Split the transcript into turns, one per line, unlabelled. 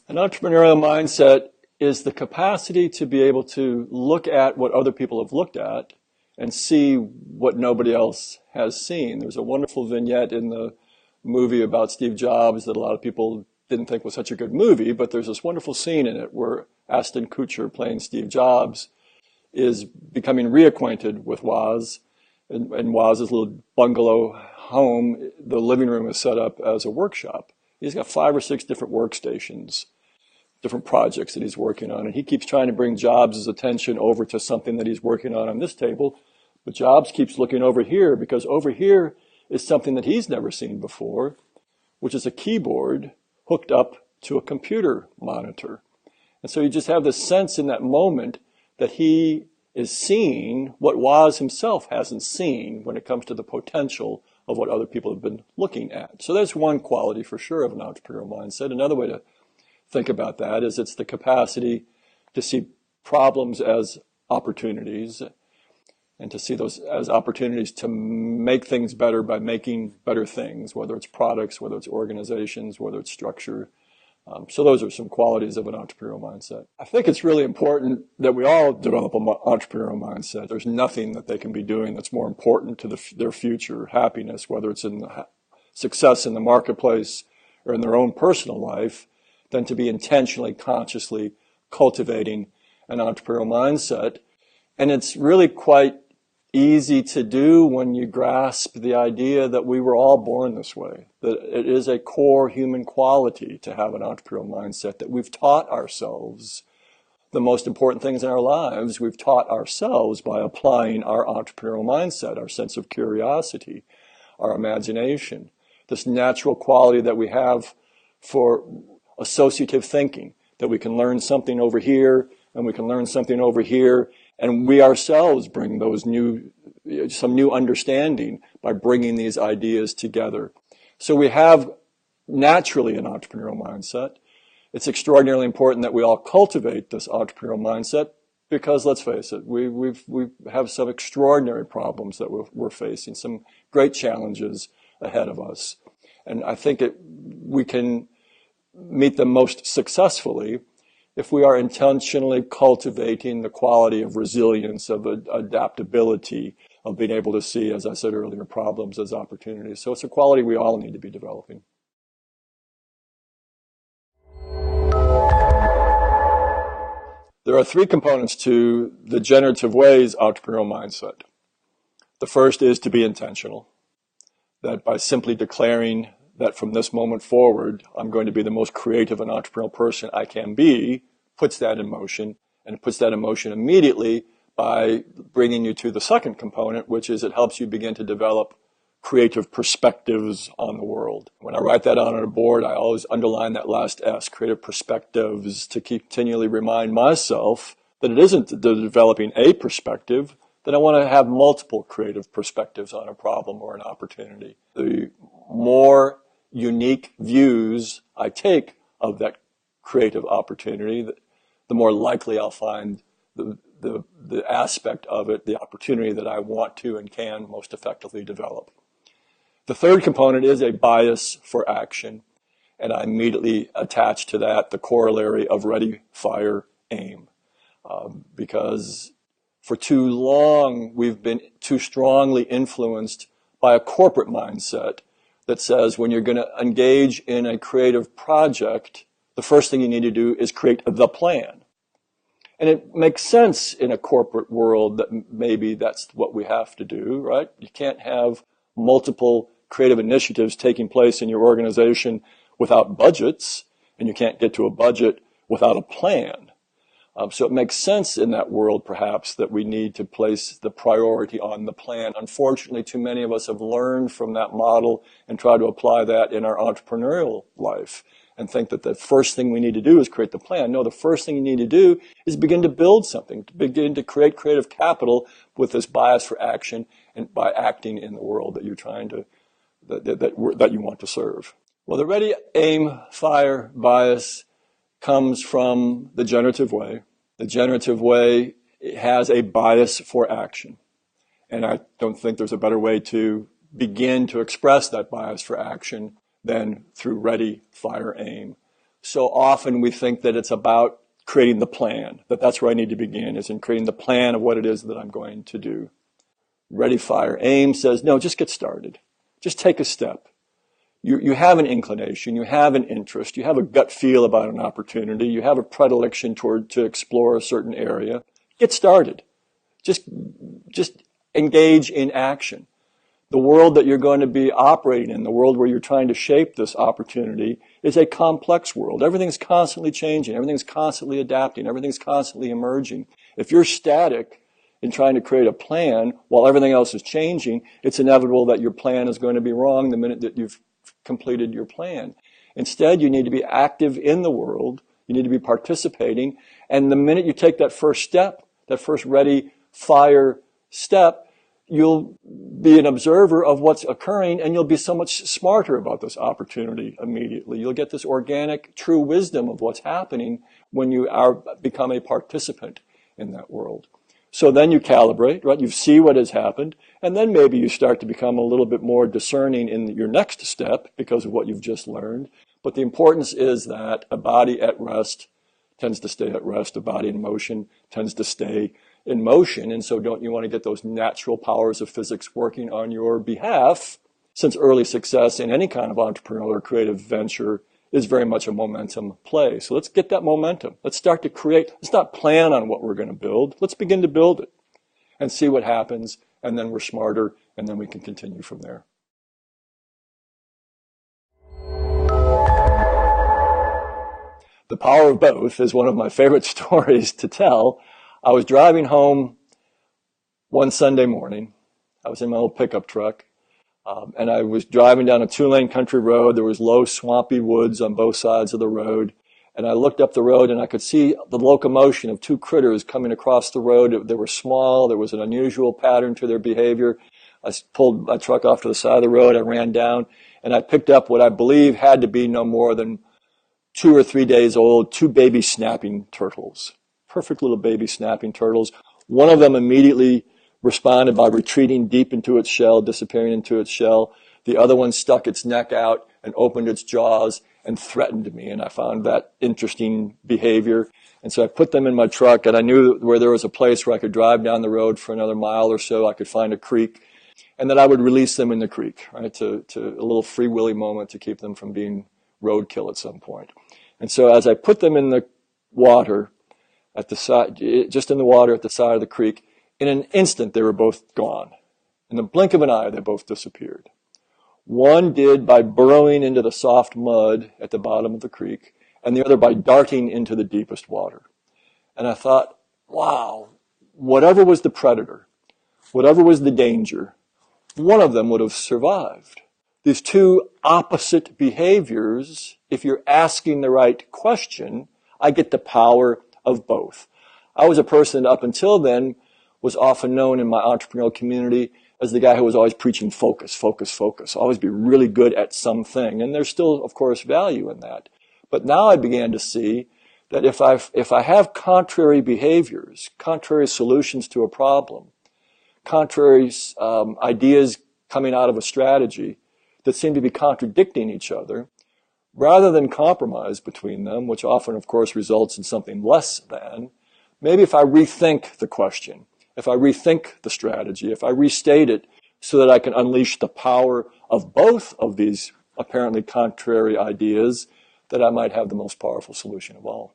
An entrepreneurial mindset is the capacity to be able to look at what other people have looked at and see what nobody else has seen. There's a wonderful vignette in the movie about Steve Jobs that a lot of people didn't think was such a good movie, but there's this wonderful scene in it where Ashton Kutcher, playing Steve Jobs, is becoming reacquainted with Woz. In Woz's little bungalow home, the living room is set up as a workshop. He's got 5 or 6 different workstations, different projects that he's working on, and he keeps trying to bring Jobs' attention over to something that he's working on this table, but Jobs keeps looking over here because over here is something that he's never seen before, which is a keyboard hooked up to a computer monitor. And so you just have this sense in that moment that he is seeing what Woz himself hasn't seen when it comes to the potential of what other people have been looking at. So that's one quality for sure of an entrepreneurial mindset. Another way to think about that is it's the capacity to see problems as opportunities and to see those as opportunities to make things better by making better things, whether it's products, whether it's organizations, whether it's structure. So those are some qualities of an entrepreneurial mindset. I think it's really important that we all develop an entrepreneurial mindset. There's nothing that they can be doing that's more important to their future happiness, whether it's in the success in the marketplace or in their own personal life, than to be intentionally, consciously cultivating an entrepreneurial mindset. And it's really quite easy to do when you grasp the idea that we were all born this way, that it is a core human quality to have an entrepreneurial mindset, that we've taught ourselves the most important things in our lives. We've taught ourselves by applying our entrepreneurial mindset, our sense of curiosity, our imagination, this natural quality that we have for associative thinking, that we can learn something over here and we can learn something over here, and we ourselves bring some new understanding by bringing these ideas together. So we have naturally an entrepreneurial mindset. It's extraordinarily important that we all cultivate this entrepreneurial mindset because, let's face it, we have some extraordinary problems that we're facing, some great challenges ahead of us. And I think we can meet them most successfully if we are intentionally cultivating the quality of resilience, of adaptability, of being able to see, as I said earlier, problems as opportunities. So it's a quality we all need to be developing. There are 3 components to the generative ways entrepreneurial mindset. The first is to be intentional, that by simply declaring that from this moment forward, I'm going to be the most creative and entrepreneurial person I can be, puts that in motion, and it puts that in motion immediately by bringing you to the second component, which is it helps you begin to develop creative perspectives on the world. When I write that on a board, I always underline that last S, creative perspectives, to continually remind myself that it isn't developing a perspective, that I want to have multiple creative perspectives on a problem or an opportunity. The more unique views I take of that creative opportunity, the more likely I'll find the aspect of it, the opportunity that I want to and can most effectively develop. The third component is a bias for action, and I immediately attach to that the corollary of ready, fire, aim. Because for too long, we've been too strongly influenced by a corporate mindset that says when you're going to engage in a creative project, the first thing you need to do is create the plan. And it makes sense in a corporate world that maybe that's what we have to do, right? You can't have multiple creative initiatives taking place in your organization without budgets, and you can't get to a budget without a plan. So it makes sense in that world, perhaps, that we need to place the priority on the plan. Unfortunately, too many of us have learned from that model and try to apply that in our entrepreneurial life and think that the first thing we need to do is create the plan. No, the first thing you need to do is begin to build something, to begin to create creative capital with this bias for action and by acting in the world that you're trying to, that you want to serve. Well, the ready, aim, fire bias comes from the generative way. The generative way has a bias for action. And I don't think there's a better way to begin to express that bias for action than through ready, fire, aim. So often we think that it's about creating the plan, that that's where I need to begin, is in creating the plan of what it is that I'm going to do. Ready, fire, aim says, no, just get started. Just take a step. You have an inclination, you have an interest, you have a gut feel about an opportunity, you have a predilection to explore a certain area. Get started. Just engage in action. The world that you're going to be operating in, the world where you're trying to shape this opportunity, is a complex world. Everything's constantly changing, everything's constantly adapting, everything's constantly emerging. If you're static in trying to create a plan while everything else is changing, it's inevitable that your plan is going to be wrong the minute that you've completed your plan. Instead, you need to be active in the world, you need to be participating, and the minute you take that first step, that first ready, fire step, you'll be an observer of what's occurring, and you'll be so much smarter about this opportunity immediately. You'll get this organic, true wisdom of what's happening when you become a participant in that world. So then you calibrate, right? You see what has happened, and then maybe you start to become a little bit more discerning in your next step because of what you've just learned. But the importance is that a body at rest tends to stay at rest. A body in motion tends to stay in motion. And so don't you want to get those natural powers of physics working on your behalf, since early success in any kind of entrepreneurial or creative venture is very much a momentum play. So let's get that momentum. Let's start to create. Let's not plan on what we're going to build. Let's begin to build it and see what happens. And then we're smarter, and then we can continue from there. The power of both is one of my favorite stories to tell. I was driving home one Sunday morning. I was in my old pickup truck. And I was driving down a 2-lane country road. There was low, swampy woods on both sides of the road. And I looked up the road and I could see the locomotion of 2 critters coming across the road. They were small. There was an unusual pattern to their behavior. I pulled my truck off to the side of the road. I ran down and I picked up what I believe had to be no more than 2 or 3 days old, 2 baby snapping turtles. Perfect little baby snapping turtles. One of them immediately responded by retreating deep into its shell, disappearing into its shell. The other one stuck its neck out and opened its jaws and threatened me, and I found that interesting behavior. And so I put them in my truck, and I knew where there was a place where I could drive down the road for another mile or so. I could find a creek, and then I would release them in the creek, right, to a little free willy moment to keep them from being roadkill at some point. And so as I put them in the water at the side, just in the water at the side of the creek, in an instant, they were both gone. In the blink of an eye, they both disappeared. One did by burrowing into the soft mud at the bottom of the creek, and the other by darting into the deepest water. And I thought, wow, whatever was the predator, whatever was the danger, one of them would have survived. These 2 opposite behaviors, if you're asking the right question, I get the power of both. I was a person up until then was often known in my entrepreneurial community as the guy who was always preaching focus, focus, focus. Always be really good at something. And there's still, of course, value in that. But now I began to see that if I have contrary behaviors, contrary solutions to a problem, contrary ideas coming out of a strategy that seem to be contradicting each other, rather than compromise between them, which often, of course, results in something less than, maybe if I rethink the question, if I rethink the strategy, if I restate it so that I can unleash the power of both of these apparently contrary ideas, that I might have the most powerful solution of all.